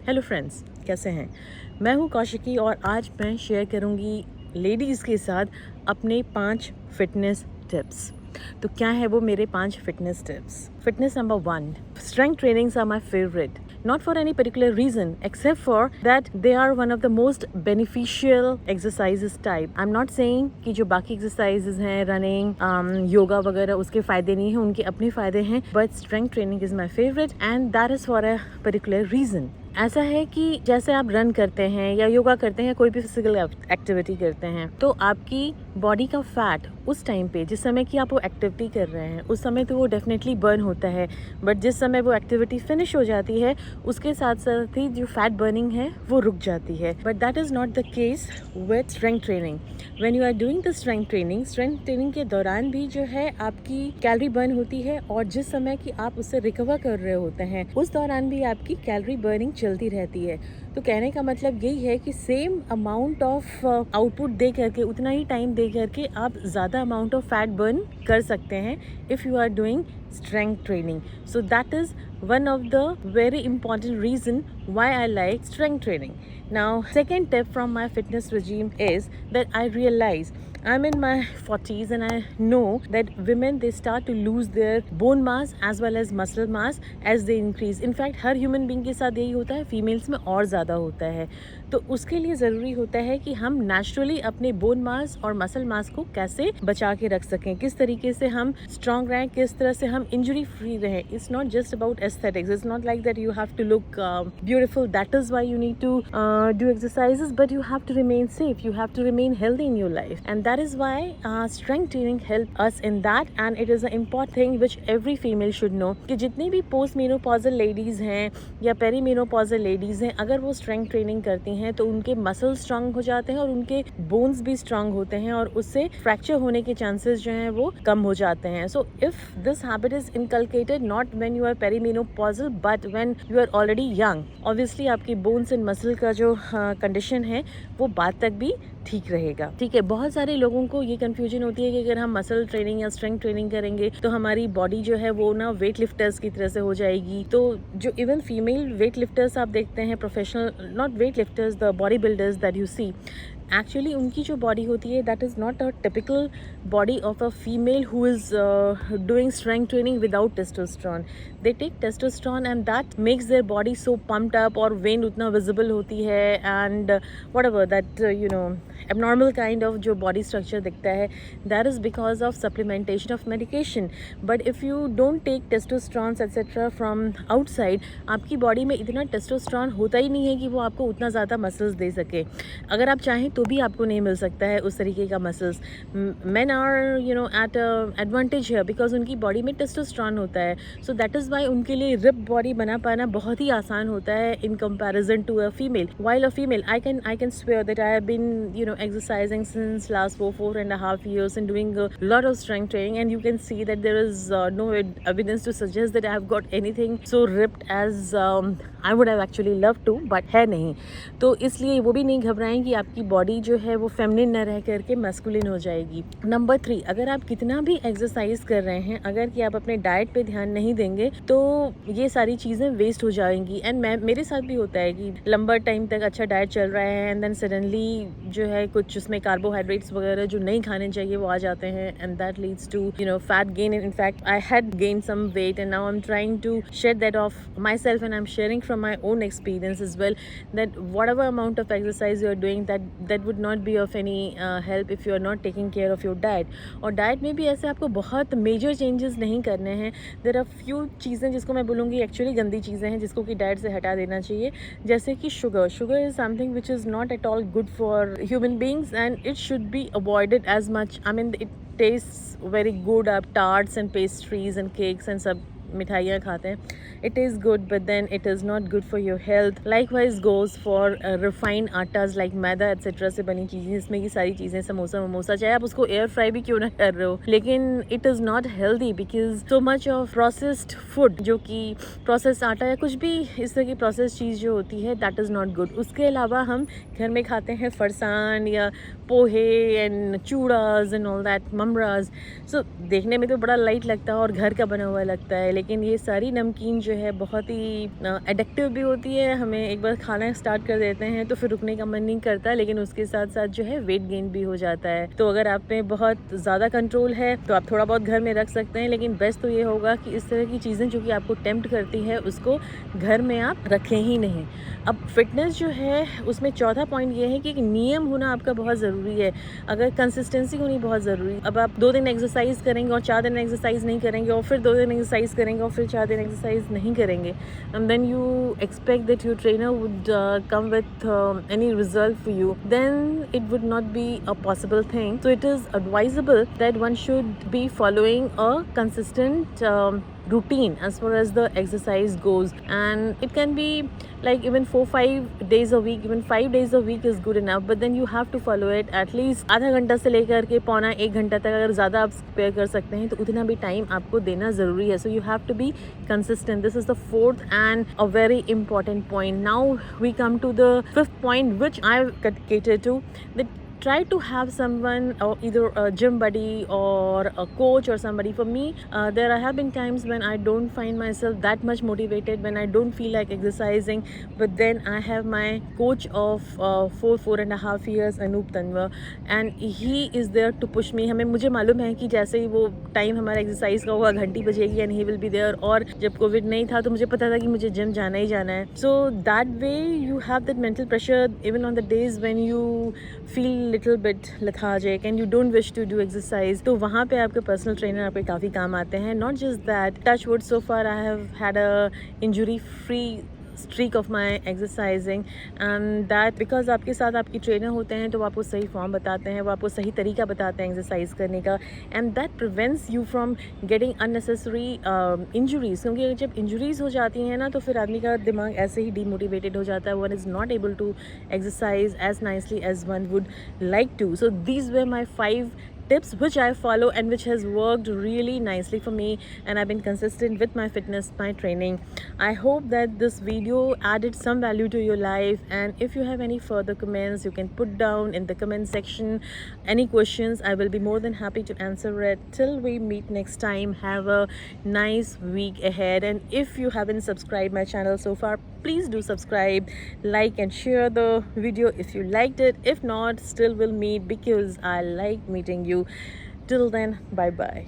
Hello friends, कैसे हैं? मैं हूँ कौशिकी और आज मैं शेयर करूँगी लेडीज़ के साथ अपने 5 फिटनेस टिप्स। तो क्या है वो मेरे 5 fitness tips? Fitness number 1, strength trainings are my favourite. Not for any particular reason except for that they are one of the most beneficial exercises type. I'm not saying कि जो बाकी exercises हैं running, yoga वगैरह उसके फ़ायदे नहीं हैं, उनके अपने फ़ायदे हैं, but strength training is my favorite and that is for a particular reason. ऐसा है कि जैसे आप रन करते हैं या योगा करते हैं, कोई भी फिजिकल एक्टिविटी करते हैं, तो आपकी बॉडी का फैट उस टाइम पे जिस समय कि आप वो एक्टिविटी कर रहे हैं उस समय तो वो डेफिनेटली बर्न होता है, बट जिस समय वो एक्टिविटी फिनिश हो जाती है उसके साथ साथ ही जो फैट बर्निंग है वो रुक जाती है. But that is not the case with strength training. When you are doing the strength training के दौरान भी जो है आपकी कैलोरी बर्न होती है और जिस समय कि आप उससे रिकवर कर रहे होते हैं उस दौरान भी आपकी कैलोरी बर्निंग चलती रहती है. तो कहने का मतलब यही है कि सेम अमाउंट ऑफ आउटपुट दे करके, उतना ही टाइम दे करके आप ज़्यादा अमाउंट ऑफ फैट बर्न कर सकते हैं if you are doing strength training. So that is one of the very important reason why I like strength training. Now, second tip from my fitness regime is that I realize I'm in my 40s and I know that women, they start to lose their bone mass as well as muscle mass as they increase. In fact, her human being के साथ यही होता है, females में और ज़्यादा होता है. तो उसके लिए ज़रूरी होता है कि हम नेचुरली अपने बोन मास और मसल मास को कैसे बचा के रख सकें, किस तरीके से हम स्ट्रॉन्ग रहें, किस तरह से हम इंजरी फ्री रहें. It's not just about aesthetics. It's not like that you have to look beautiful. That is why you need to do exercises, but you have to remain safe, you have to remain healthy in your life, and that is why strength training help us in that. And it is an important thing which every female should know कि जितनी भी post menopausal ladies हैं या peri menopausal ladies हैं, अगर वो strength training करती हैं तो उनके मसल स्ट्रांग हो जाते हैं और उनके बोन्स भी स्ट्रांग होते हैं और उससे फ्रैक्चर होने के चांसेस जो हैं वो कम हो जाते हैं. So if this habit is inculcated not when you are perimenopausal but when you are already young, obviously आपकी बोन्स एंड मसल का जो कंडीशन है वो बाद तक भी ठीक रहेगा. ठीक है, बहुत सारे लोगों को ये कंफ्यूजन होती है कि अगर हम मसल ट्रेनिंग या स्ट्रेंथ ट्रेनिंग करेंगे तो हमारी बॉडी जो है वो ना वेट लिफ्टर्स की तरह से हो जाएगी. तो जो इवन फीमेल वेट लिफ्टर्स आप देखते हैं, professional, not weight lifters, the body builders that you see, actually उनकी जो बॉडी होती है that is not a typical body of a female who is doing strength training without testosterone. They take testosterone and that makes their body so pumped up और vein उतना visible होती है and whatever that you know abnormal kind of जो body structure दिखता है, that is because of supplementation of medication. But if you don't take testosterone etc from outside, आपकी body में इतना टेस्टोस्टेरोन होता ही नहीं है कि वो आपको उतना ज़्यादा मसल्स दे सके. अगर आप चाहें तो भी आपको नहीं मिल सकता है उस तरीके का muscles. men are you know at a advantage here because उनकी बॉडी में टेस्टोस्टेरोन होता है. So that is why उनके लिए रिप बॉडी बना पाना बहुत ही आसान होता है in comparison to a female. While a female, I can swear that I have been exercising since last 4.5 years and doing a lot of strength training, and you can see that there is no evidence to suggest that I have got anything so ripped as I would have actually loved to, but है नहीं. तो इसलिए वो भी नहीं घबराएं कि आपकी बॉडी जो है वो फेमिनिन न रह करके मैस्कुलिन हो जाएगी. नंबर 3, अगर आप कितना भी एक्सरसाइज कर रहे हैं, अगर कि आप अपने डाइट पे ध्यान नहीं देंगे तो ये सारी चीज़ें वेस्ट हो जाएंगी. एंड मेरे साथ भी होता है कि लंबा टाइम तक अच्छा डाइट चल रहा है एंड देन सडनली जो है कुछ उसमें कार्बोहाइड्रेट्स वगैरह जो नहीं खाने चाहिए वो आ जाते हैं and that leads to fat gain. In fact I had gain some weight and now I am trying to shed that off myself and I am sharing from my own experience as well that whatever amount of exercise you are doing that would not be of any help if you are not taking care of your diet. और diet में भी ऐसे आपको बहुत major changes नहीं करने हैं. There are few चीज़ें जिसको मैं बोलूँगी एक्चुअली गंदी चीज़ें हैं जिसको कि डाइट से हटा देना चाहिए, जैसे कि sugar is something which is not at all good for human beings and it should be avoided as much. I mean, it tastes very good up tarts and pastries and cakes and सब मिठाइयाँ खाते हैं. It is good, but then it is not good for your health. Likewise goes for refined आटाज like maida etc से बनी चीज़ें, इसमें की सारी चीज़ें, समोसा चाहे आप उसको एयर फ्राई भी क्यों ना कर रहे हो, लेकिन it is not healthy because so much of processed food, जो कि प्रोसेस आटा या कुछ भी इस तरह की प्रोसेस चीज़ जो होती है that is not good. उसके अलावा हम घर में खाते हैं फरसान या pohe and chudas and all that, ममराज. सो देखने में तो बड़ा लाइट लगता है और घर का बना हुआ लगता है, लेकिन ये सारी नमकीन जो है बहुत ही एडिक्टिव भी होती है। हमें एक बार खाना स्टार्ट कर देते हैं तो फिर रुकने का मन नहीं करता, लेकिन उसके साथ साथ जो है वेट गेन भी हो जाता है। तो अगर आप में बहुत ज़्यादा कंट्रोल है तो आप थोड़ा बहुत घर में रख सकते हैं, लेकिन बेस्ट तो ये होगा कि इस तरह की चीज़ें जो कि आपको टेम्प्ट करती है उसको घर में आप रखें ही नहीं। अब फिटनेस जो है उसमें चौथा पॉइंट ये है कि एक नियम होना आपका बहुत ज़रूरी है। अगर कंसिस्टेंसी होनी बहुत ज़रूरी है। अब आप 2 दिन एक्सरसाइज करेंगे और 4 दिन एक्सरसाइज नहीं करेंगे, और फिर 2 दिन एक्सरसाइज करेंगे और फिर 4 दिन एक्सरसाइज नहीं करेंगे, and then you expect that your trainer would come with any result for you, then it would not be a possible thing. So it is advisable that one should be following a consistent routine as far as the exercise goes, and it can be like even 4-5 days a week, even 5 days a week is good enough, but then you have to follow it at least आधा घंटा से लेकर के पौना 1 घंटा तक। अगर ज़्यादा आप स्पेयर कर सकते हैं तो उतना भी टाइम आपको देना ज़रूरी है। So you have to be consistent. This is the fourth and a very important point. Now we come to the fifth point, which I cater to, that try to have someone, or either a gym buddy or a coach or somebody. For me, there have been times when I don't find myself that much motivated, when I don't feel like exercising, but then I have my coach of 4.5 years, Anup Tanwar, and he is there to push me. हमें मुझे मालूम है कि जैसे ही वो time हमारा exercise का होगा, घंटी बजेगी and he will be there. और जब कोविड नहीं था तो मुझे पता था कि मुझे जिम जाना ही जाना है। So that way you have that mental pressure even on the days when you feel little bit lethargic and you don't wish to do exercise, तो वहाँ पे आपके पर्सनल ट्रेनर आपके काफ़ी काम आते हैं। Not just that, touch wood, so far I have had a injury free streak of my exercising, and that because आपके साथ आपकी ट्रेनर होते हैं तो वो आपको सही फॉर्म बताते हैं, वो आपको सही तरीका बताते हैं एक्सरसाइज करने का, and that prevents you from getting unnecessary injuries. क्योंकि जब इंजरीज हो जाती हैं ना तो फिर आदमी का दिमाग ऐसे ही डीमोटिवेटेड हो जाता है, one is not able to exercise as nicely as one would like to. So these were my 5 tips which I follow and which has worked really nicely for me, and I've been consistent with my fitness, my training. I hope that this video added some value to your life, and if you have any further comments you can put down in the comment section. Any questions, I will be more than happy to answer it. Till we meet next time, have a nice week ahead, and if you haven't subscribed my channel so far, please do subscribe, like and share the video if you liked it. If not, still we'll meet because I like meeting you. Till then, bye bye.